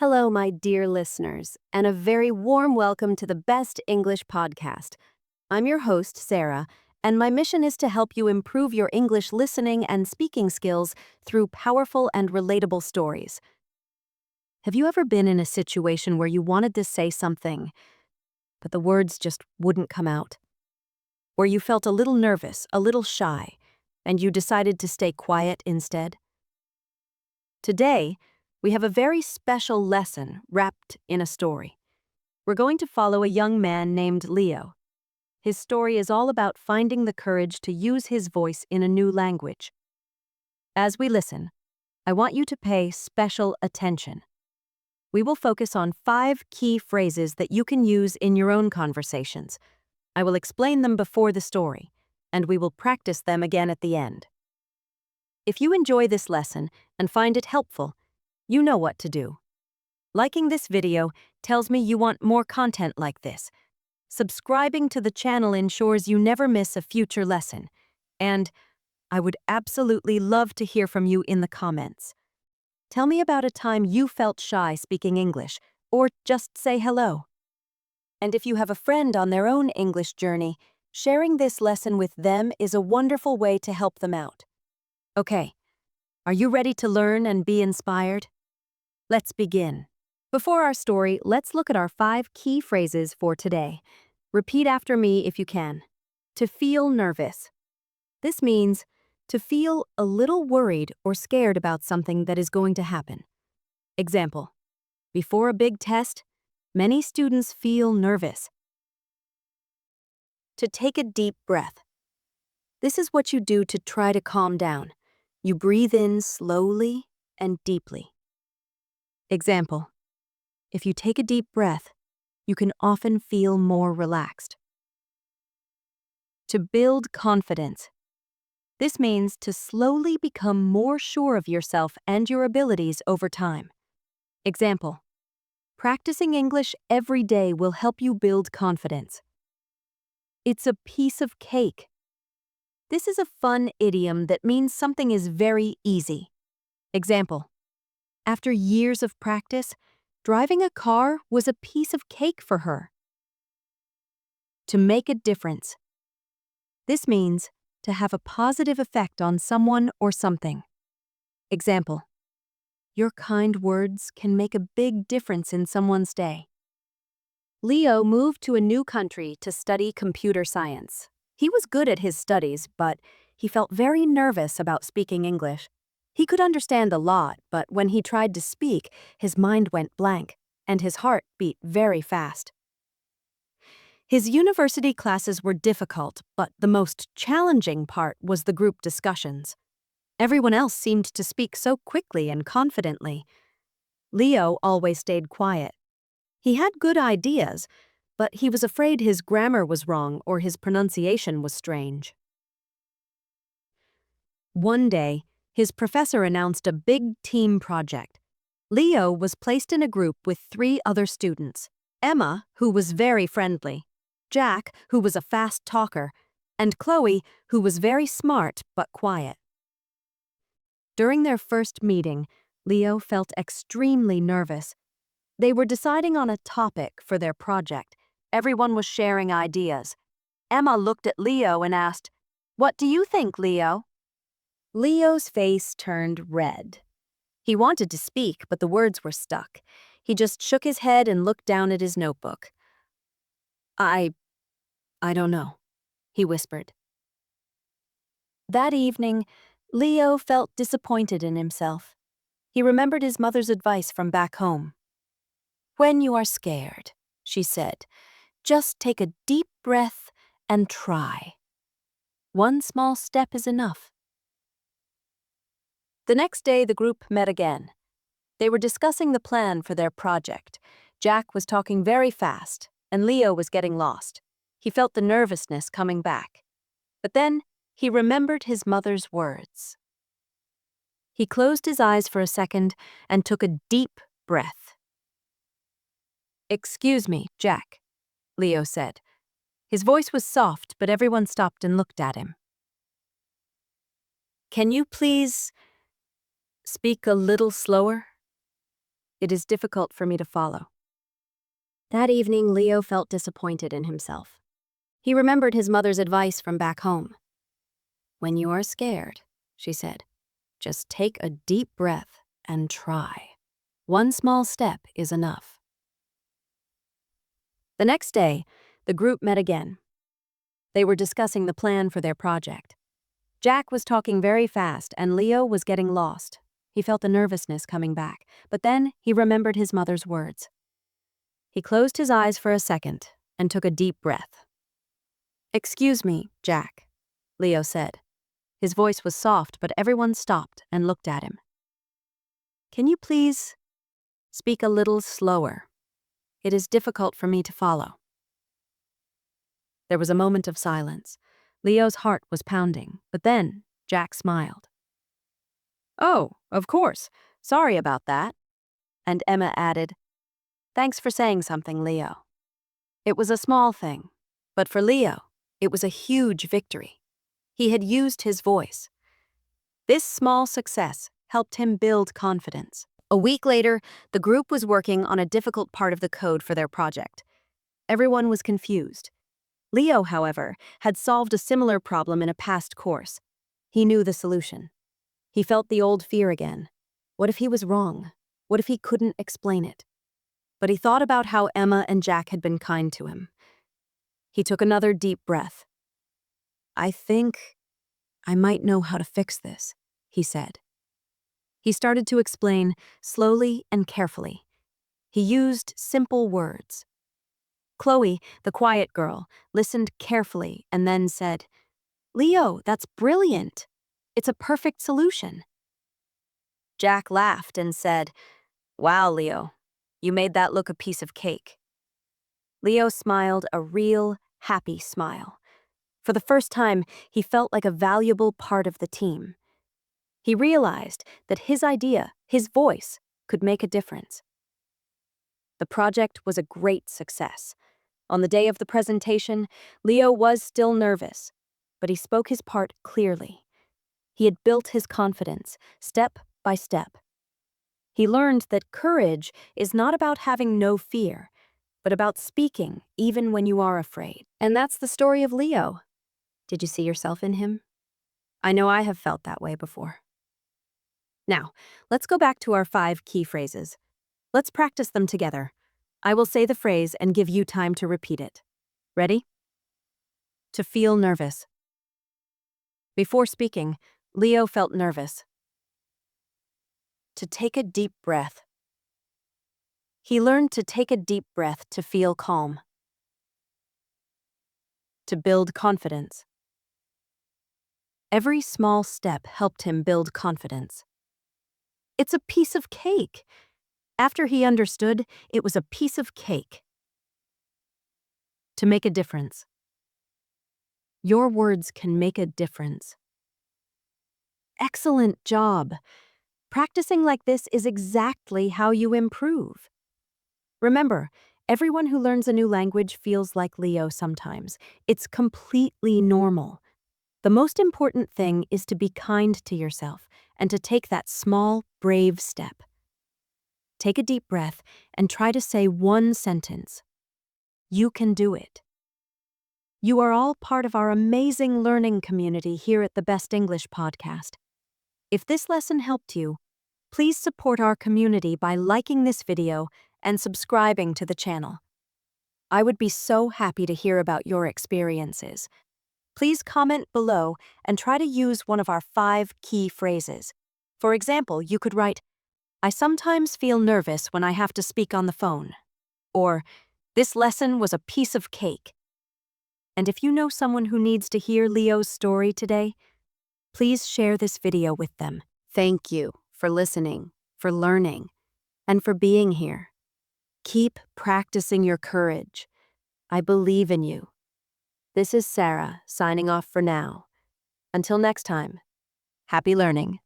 Hello, my dear listeners, and a very warm welcome to the Best English Podcast. I'm your host, Sarah, and my mission is to help you improve your English listening and speaking skills through powerful and relatable stories. Have you ever been in a situation where you wanted to say something, but the words just wouldn't come out? Where you felt a little nervous, a little shy, and you decided to stay quiet instead? Today, we have a very special lesson wrapped in a story. We're going to follow a young man named Leo. His story is all about finding the courage to use his voice in a new language. As we listen, I want you to pay special attention. We will focus on 5 key phrases that you can use in your own conversations. I will explain them before the story, and we will practice them again at the end. If you enjoy this lesson and find it helpful, you know what to do. Liking this video tells me you want more content like this. Subscribing to the channel ensures you never miss a future lesson. And I would absolutely love to hear from you in the comments. Tell me about a time you felt shy speaking English, or just say hello. And if you have a friend on their own English journey, sharing this lesson with them is a wonderful way to help them out. Okay, are you ready to learn and be inspired? Let's begin. Before our story, let's look at our 5 key phrases for today. Repeat after me if you can. To feel nervous. This means to feel a little worried or scared about something that is going to happen. Example: before a big test, many students feel nervous. To take a deep breath. This is what you do to try to calm down. You breathe in slowly and deeply. Example: if you take a deep breath, you can often feel more relaxed. To build confidence. This means to slowly become more sure of yourself and your abilities over time. Example: practicing English every day will help you build confidence. It's a piece of cake. This is a fun idiom that means something is very easy. Example: after years of practice, driving a car was a piece of cake for her. To make a difference. This means to have a positive effect on someone or something. Example: your kind words can make a big difference in someone's day. Leo moved to a new country to study computer science. He was good at his studies, but he felt very nervous about speaking English. He could understand a lot, but when he tried to speak, his mind went blank, and his heart beat very fast. His university classes were difficult, but the most challenging part was the group discussions. Everyone else seemed to speak so quickly and confidently. Leo always stayed quiet. He had good ideas, but he was afraid his grammar was wrong or his pronunciation was strange. One day, his professor announced a big team project. Leo was placed in a group with 3 other students: Emma, who was very friendly, Jack, who was a fast talker, and Chloe, who was very smart but quiet. During their first meeting, Leo felt extremely nervous. They were deciding on a topic for their project. Everyone was sharing ideas. Emma looked at Leo and asked, "What do you think, Leo?" Leo's face turned red. He wanted to speak, but the words were stuck. He just shook his head and looked down at his notebook. I don't know," he whispered. That evening, Leo felt disappointed in himself. He remembered his mother's advice from back home. "When you are scared," she said, "just take a deep breath and try. One small step is enough." The next day, the group met again. They were discussing the plan for their project. Jack was talking very fast, and Leo was getting lost. He felt the nervousness coming back. But then, he remembered his mother's words. He closed his eyes for a second and took a deep breath. "Excuse me, Jack," Leo said. His voice was soft, but everyone stopped and looked at him. "Can you please speak a little slower?" It is difficult for me to follow. That evening, Leo felt disappointed in himself. He remembered his mother's advice from back home. When you are scared, she said, just take a deep breath and try. One small step is enough. The next day, the group met again. They were discussing the plan for their project. Jack was talking very fast, and Leo was getting lost. He felt the nervousness coming back, but then he remembered his mother's words. He closed his eyes for a second and took a deep breath. "Excuse me, Jack," Leo said. His voice was soft, but everyone stopped and looked at him. "Can you please speak a little slower? It is difficult for me to follow." There was a moment of silence. Leo's heart was pounding, but then Jack smiled. "Oh, of course. Sorry about that." And Emma added, "Thanks for saying something, Leo." It was a small thing, but for Leo, it was a huge victory. He had used his voice. This small success helped him build confidence. A week later, the group was working on a difficult part of the code for their project. Everyone was confused. Leo, however, had solved a similar problem in a past course. He knew the solution. He felt the old fear again. What if he was wrong? What if he couldn't explain it? But he thought about how Emma and Jack had been kind to him. He took another deep breath. "I think I might know how to fix this," he said. He started to explain slowly and carefully. He used simple words. Chloe, the quiet girl, listened carefully and then said, "Leo, that's brilliant. It's a perfect solution." Jack laughed and said, "Wow, Leo, you made that look a piece of cake." Leo smiled a real, happy smile. For the first time, he felt like a valuable part of the team. He realized that his idea, his voice, could make a difference. The project was a great success. On the day of the presentation, Leo was still nervous, but he spoke his part clearly. He had built his confidence, step by step. He learned that courage is not about having no fear, but about speaking even when you are afraid. And that's the story of Leo. Did you see yourself in him? I know I have felt that way before. Now, let's go back to our 5 key phrases. Let's practice them together. I will say the phrase and give you time to repeat it. Ready? To feel nervous. Before speaking, Leo felt nervous. To take a deep breath. He learned to take a deep breath to feel calm. To build confidence. Every small step helped him build confidence. It's a piece of cake. After he understood, it was a piece of cake. To make a difference. Your words can make a difference. Excellent job. Practicing like this is exactly how you improve. Remember, everyone who learns a new language feels like Leo sometimes. It's completely normal. The most important thing is to be kind to yourself and to take that small, brave step. Take a deep breath and try to say one sentence. You can do it. You are all part of our amazing learning community here at the Best English Podcast. If this lesson helped you, please support our community by liking this video and subscribing to the channel. I would be so happy to hear about your experiences. Please comment below and try to use one of our 5 key phrases. For example, you could write, "I sometimes feel nervous when I have to speak on the phone." Or, "This lesson was a piece of cake." And if you know someone who needs to hear Leo's story today, please share this video with them. Thank you for listening, for learning, and for being here. Keep practicing your courage. I believe in you. This is Sarah signing off for now. Until next time, happy learning.